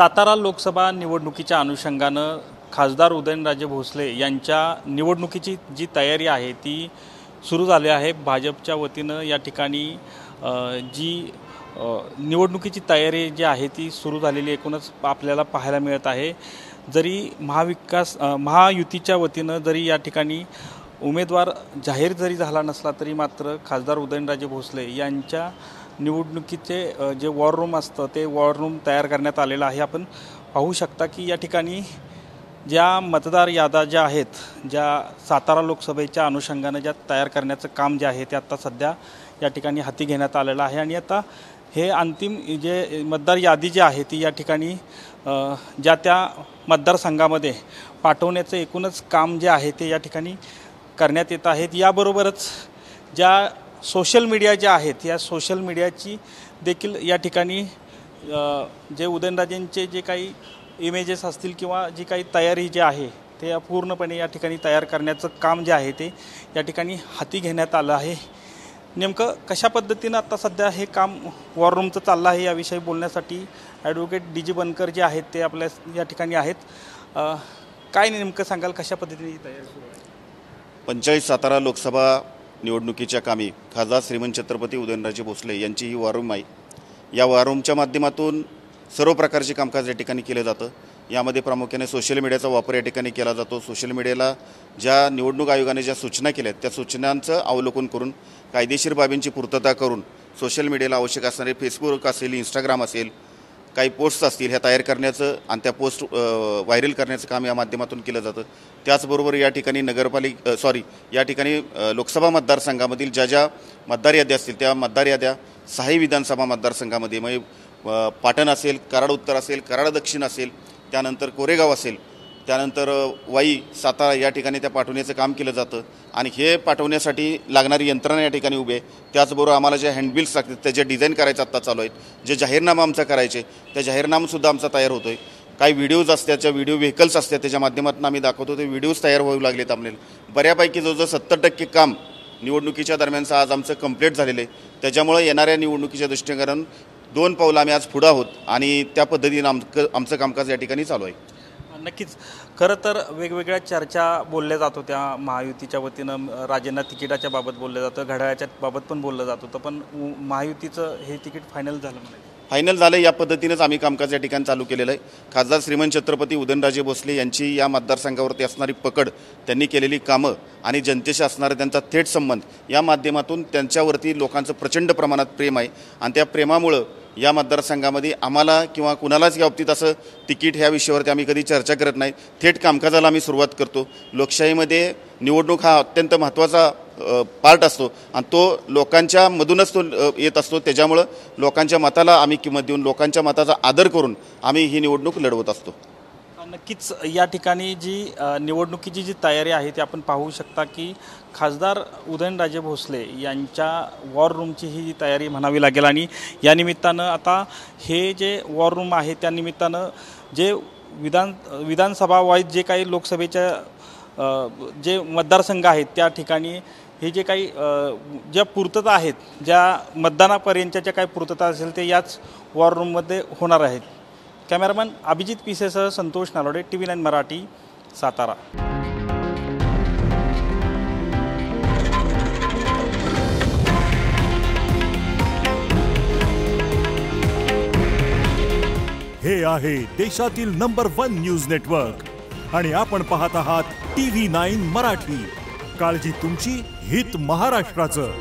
सातारा लोकसभा निवडणुकीच्या अनुषंगानं खासदार उदयनराजे भोसले यांच्या निवडणुकीची जी तयारी आहे ती सुरू झाली आहे। भाजपच्या वतीनं या ठिकाणी जी निवडणुकीची तयारी जी आहे ती सुरू झालेली एकूणच आपल्याला पाहायला मिळत आहे। जरी महायुतीच्या वतीनं जरी या ठिकाणी उमेदवार जाहीर जरी झाला नसला तरी मात्र खासदार उदयनराजे भोसले यांच्या निवडणुकीचे जे वॉर रूम असतं ते वॉर रूम तयार करण्यात आलेलं आहे। आपण पाहू शकता की या ठिकाणी ज्या मतदार याद्या ज्या आहेत, ज्या सातारा लोकसभेच्या अनुषंगानं ज्या तयार करण्याचं काम जे आहे ते आता सध्या या ठिकाणी हाती घेण्यात आलेलं आहे। आणि आता हे अंतिम जे मतदार यादी जी आहे ती या ठिकाणी ज्या त्या मतदारसंघामध्ये पाठवण्याचं एकूणच काम जे आहे ते या ठिकाणी करण्यात येत आहेत। याबरोबरच ज्या सोशल मीडिया ज्या आहेत या सोशल मीडियाची देखील या ठिकाणी जे उदयनराजेंचे जे काही इमेजेस असतील किंवा जी काही तयारी जी आहे ते पूर्णपणे या ठिकाणी तयार करण्याचं काम जे आहे ते या ठिकाणी हाती घेण्यात आलं आहे। नेमकं कशा पद्धतीनं आता सध्या हे काम वॉर रूमचं चाललं आहे याविषयी बोलण्यासाठी ॲडव्होकेट डी जी बनकर जे आहेत ते आपल्या या ठिकाणी आहेत। काय नेमकं सांगाल, कशा पद्धतीने तयारी सुरू आहे? 45 सातारा लोकसभा निवडणुकीच्या कामी खासदार श्रीमंत छत्रपती उदयनराजे भोसले यांची ही वॉर रूम आहे। या वॉर रूमच्या माध्यमातून सर्व प्रकारचे कामकाज या ठिकाणी केलं जातं। यामध्ये प्रामुख्याने सोशल मीडियाचा वापर या ठिकाणी केला जातो। सोशल मीडियाला ज्या निवडणूक आयोगाने ज्या सूचना केल्या त्या सूचनांचं अवलोकन करून कायदेशीर बाबींची पूर्तता करून सोशल मीडियाला आवश्यक असणारे फेसबुक असेल, इंस्टाग्राम असेल, काही पोस्ट्स असतील ह्या तयार करण्याचं आणि त्या पोस्ट व्हायरल करण्याचं काम या माध्यमातून केलं जातं। त्याचबरोबर या ठिकाणी या ठिकाणी लोकसभा मतदारसंघामधील ज्या मतदार याद्या असतील त्या मतदार याद्या 6 विधानसभा मतदारसंघामध्ये म्हणजे पाटण असेल, कराड उत्तर असेल, कराड दक्षिण असेल, त्यानंतर कोरेगाव असेल, त्यानंतर वाई, सातारा या ठिकाणी त्या पाठवण्याचं काम केलं जातं। आणि हे पाठवण्यासाठी लागणारी यंत्रणा या ठिकाणी उभी आहे। त्याचबरोबर आम्हाला जे हँडबिल्स लागतात त्याचे डिझाईन करायचं आत्ता चालू आहेत। जे जाहीरनामा आमचा करायचे त्या जाहीरनामासुद्धा आमचा तयार होतो आहे। काही व्हिडिओज असतात, ज्या व्हिडिओ व्हेकल्स असतात त्याच्या माध्यमातून आम्ही दाखवतो, ते व्हिडिओज तयार होऊ लागलेत। आपल्याला बऱ्यापैकी जवळजवळ 70% काम निवडणुकीच्या दरम्यानचं आज आमचं कंप्लीट झालेलं आहे। त्याच्यामुळे येणाऱ्या निवडणुकीच्या दृष्टीने 2 पावलं आम्ही आज पुढं आहोत आणि त्या पद्धतीनं आमचं कामकाज या ठिकाणी चालू आहे। नक्कीच, खरं तर वेगवेगळ्या चर्चा बोलल्या जात होत्या महायुतीच्या वतीनं। राजेंना तिकिटाच्या बाबत बोललं जातं, घड्याळाच्या बाबत पण बोललं जात होतं, पण महायुतीचं हे तिकीट फायनल झालं म्हणायचं? फायनल झालं। या पद्धतीनेच आम्ही कामकाज या ठिकाणी चालू केलेलं आहे। खासदार श्रीमंत छत्रपती उदयनराजे भोसले यांची या मतदारसंघावरती असणारी पकड, त्यांनी केलेली कामं आणि जनतेशी असणारा त्यांचा थेट संबंध या माध्यमातून त्यांच्यावरती लोकांचं प्रचंड प्रमाणात प्रेम आहे। आणि त्या प्रेमामुळं या मतदारसंघामध्ये आम्हाला किंवा कुणालाच या बाबतीत असं तिकीट ह्या विषयावरती आम्ही कधी चर्चा करत नाही। थेट कामकाजाला आम्ही सुरुवात करतो। लोकशाहीमध्ये निवडणूक हा अत्यंत महत्त्वाचा पार्ट असतो आणि तो लोकांच्या मधूनच तो येत असतो। त्याच्यामुळं लोकांच्या मताला आम्ही किंमत देऊन लोकांच्या मताचा आदर करून आम्ही ही निवडणूक लढवत असतो। नक्कीच, या ठिकाणी जी निवडणुकीची जी तयारी आहे ती आपण पाहू शकता की खासदार उदयनराजे भोसले यांच्या वॉर रूमची ही तयारी म्हणावी लागेल। आणि या निमित्तानं आता हे जे वॉर रूम आहे त्या निमित्तानं जे विधानसभा वाईज जे काही लोकसभेच्या जे मतदारसंघ आहेत त्या ठिकाणी हे जे काही ज्या पूर्तता आहेत, ज्या मतदानापर्यंतच्या ज्या काही पूर्तता असेल ते याच वॉर रूममध्ये होणार आहेत। कॅमेरामॅन अभिजित पिसेसह संतोष नालोडे, TV9 मराठी, सातारा। हे आहे देशातील नंबर 1 न्यूज नेटवर्क आणि आपण पाहत आहात TV9 मराठी। काळजी तुमची, हित महाराष्ट्राचं।